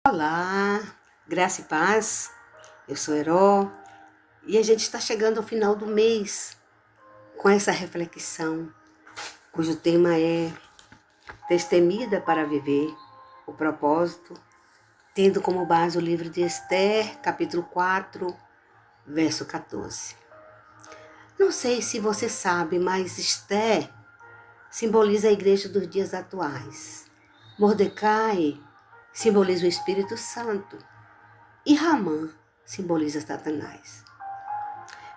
Olá, graça e paz, eu sou Heró e a gente está chegando ao final do mês com essa reflexão, cujo tema é Destemida para Viver, o propósito, tendo como base o livro de Esther, capítulo 4, verso 14. Não sei se você sabe, mas Esther simboliza a igreja dos dias atuais. Mordecai simboliza o Espírito Santo. E Ramã simboliza Satanás.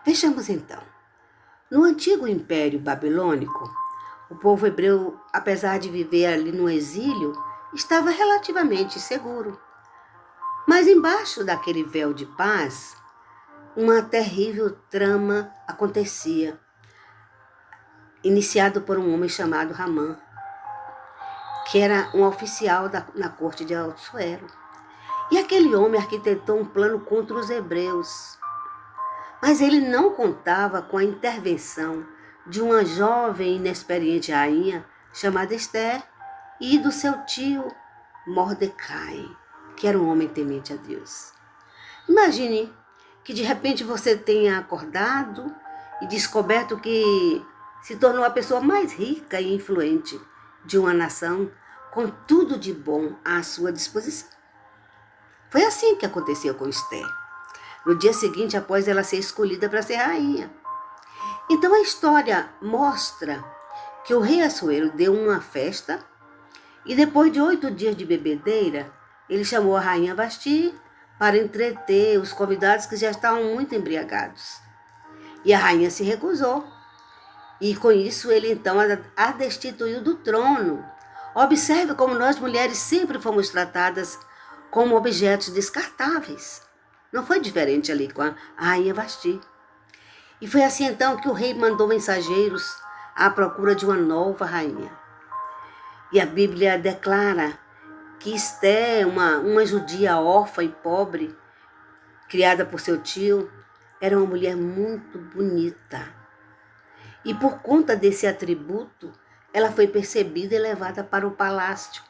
Vejamos então. No antigo Império Babilônico, o povo hebreu, apesar de viver ali no exílio, estava relativamente seguro. Mas embaixo daquele véu de paz, uma terrível trama acontecia, iniciado por um homem chamado Ramã, que era um oficial na corte de Assuero. E aquele homem arquitetou um plano contra os hebreus. Mas ele não contava com a intervenção de uma jovem e inexperiente rainha chamada Esther e do seu tio Mordecai, que era um homem temente a Deus. Imagine que de repente você tenha acordado e descoberto que se tornou a pessoa mais rica e influente de uma nação, com tudo de bom à sua disposição. Foi assim que aconteceu com Esther. No dia seguinte, após ela ser escolhida para ser rainha. Então a história mostra que o rei Assuero deu uma festa e depois de 8 dias de bebedeira, ele chamou a rainha Vasti para entreter os convidados que já estavam muito embriagados. E a rainha se recusou. E com isso ele então a destituiu do trono. Observe como nós mulheres sempre fomos tratadas como objetos descartáveis. Não foi diferente ali com a rainha Vasti. E foi assim então que o rei mandou mensageiros à procura de uma nova rainha. E a Bíblia declara que Esther, uma judia órfã e pobre, criada por seu tio, era uma mulher muito bonita. E por conta desse atributo, ela foi percebida e levada para o palácio,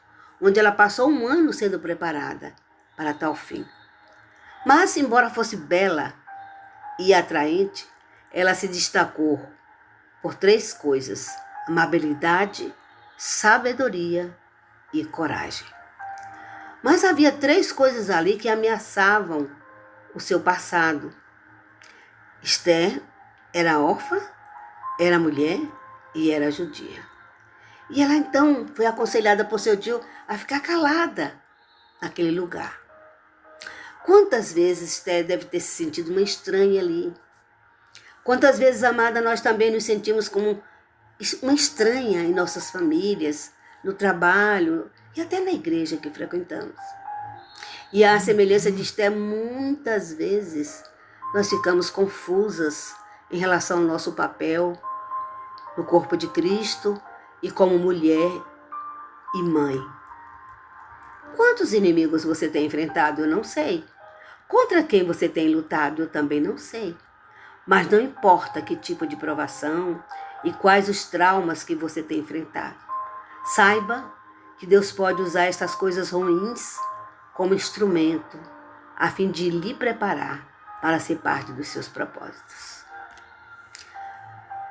onde ela passou um ano sendo preparada para tal fim. Mas, embora fosse bela e atraente, ela se destacou por 3 coisas: amabilidade, sabedoria e coragem. Mas havia 3 coisas ali que ameaçavam o seu passado. Esther era órfã, era mulher e era judia. E ela então foi aconselhada por seu tio a ficar calada naquele lugar. Quantas vezes Esther deve ter se sentido uma estranha ali? Quantas vezes, amada, nós também nos sentimos como uma estranha em nossas famílias, no trabalho e até na igreja que frequentamos. E à semelhança de Esther, muitas vezes nós ficamos confusas em relação ao nosso papel no corpo de Cristo e como mulher e mãe. Quantos inimigos você tem enfrentado? Eu não sei. Contra quem você tem lutado? Eu também não sei. Mas não importa que tipo de provação e quais os traumas que você tem enfrentado. Saiba que Deus pode usar essas coisas ruins como instrumento, a fim de lhe preparar para ser parte dos seus propósitos.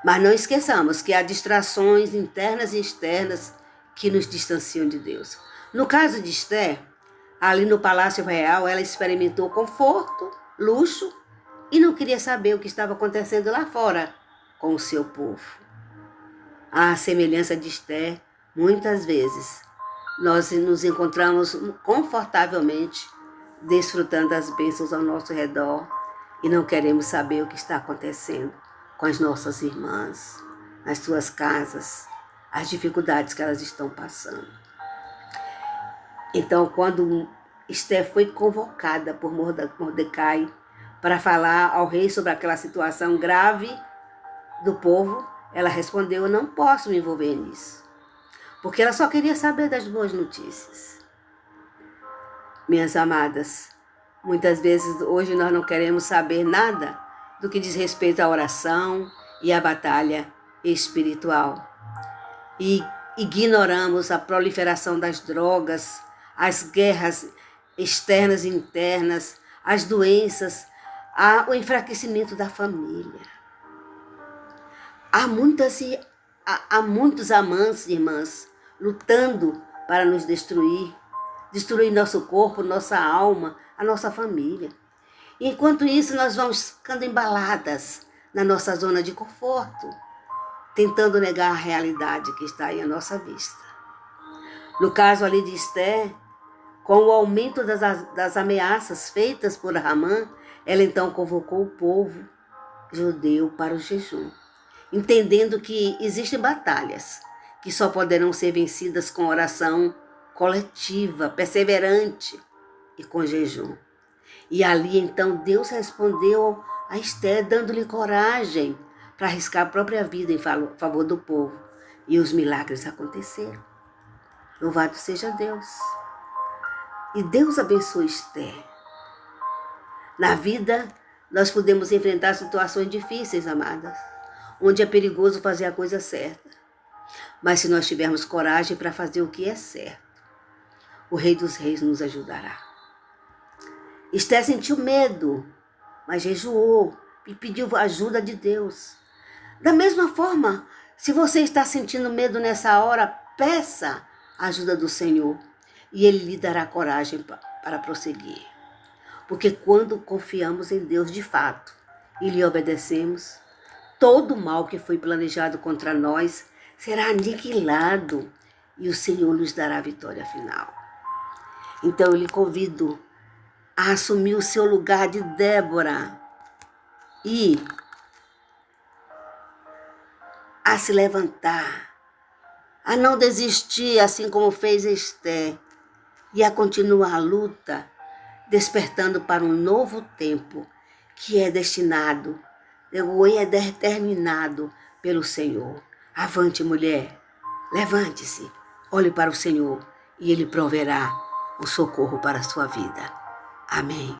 Mas não esqueçamos que há distrações internas e externas que nos distanciam de Deus. No caso de Esther, ali no Palácio Real, ela experimentou conforto, luxo e não queria saber o que estava acontecendo lá fora com o seu povo. À semelhança de Esther, muitas vezes nós nos encontramos confortavelmente desfrutando das bênçãos ao nosso redor e não queremos saber o que está acontecendo com as nossas irmãs, nas suas casas, as dificuldades que elas estão passando. Então, quando Esther foi convocada por Mordecai para falar ao rei sobre aquela situação grave do povo, ela respondeu: eu não posso me envolver nisso, porque ela só queria saber das boas notícias. Minhas amadas, muitas vezes hoje nós não queremos saber nada do que diz respeito à oração e à batalha espiritual. E ignoramos a proliferação das drogas, as guerras externas e internas, as doenças, o enfraquecimento da família. Há muitos amantes e irmãs lutando para nos destruir nosso corpo, nossa alma, a nossa família. Enquanto isso, nós vamos ficando embaladas na nossa zona de conforto, tentando negar a realidade que está aí à nossa vista. No caso ali de Esther, com o aumento das ameaças feitas por Hamã, ela então convocou o povo judeu para o jejum, entendendo que existem batalhas que só poderão ser vencidas com oração coletiva, perseverante e com jejum. E ali então Deus respondeu a Esther, dando-lhe coragem para arriscar a própria vida em favor do povo. E os milagres aconteceram. Louvado seja Deus. E Deus abençoe Esther. Na vida, nós podemos enfrentar situações difíceis, amadas, onde é perigoso fazer a coisa certa. Mas se nós tivermos coragem para fazer o que é certo, o Rei dos Reis nos ajudará. Esther sentiu medo, mas jejuou e pediu ajuda de Deus. Da mesma forma, se você está sentindo medo nessa hora, peça a ajuda do Senhor e Ele lhe dará coragem para prosseguir. Porque quando confiamos em Deus de fato e lhe obedecemos, todo o mal que foi planejado contra nós será aniquilado e o Senhor nos dará a vitória final. Então eu lhe convido a assumir o seu lugar de Débora e a se levantar, a não desistir assim como fez Esther e a continuar a luta, despertando para um novo tempo que é destinado, ou é determinado pelo Senhor. Avante, mulher, levante-se, olhe para o Senhor e Ele proverá o socorro para a sua vida. Amém.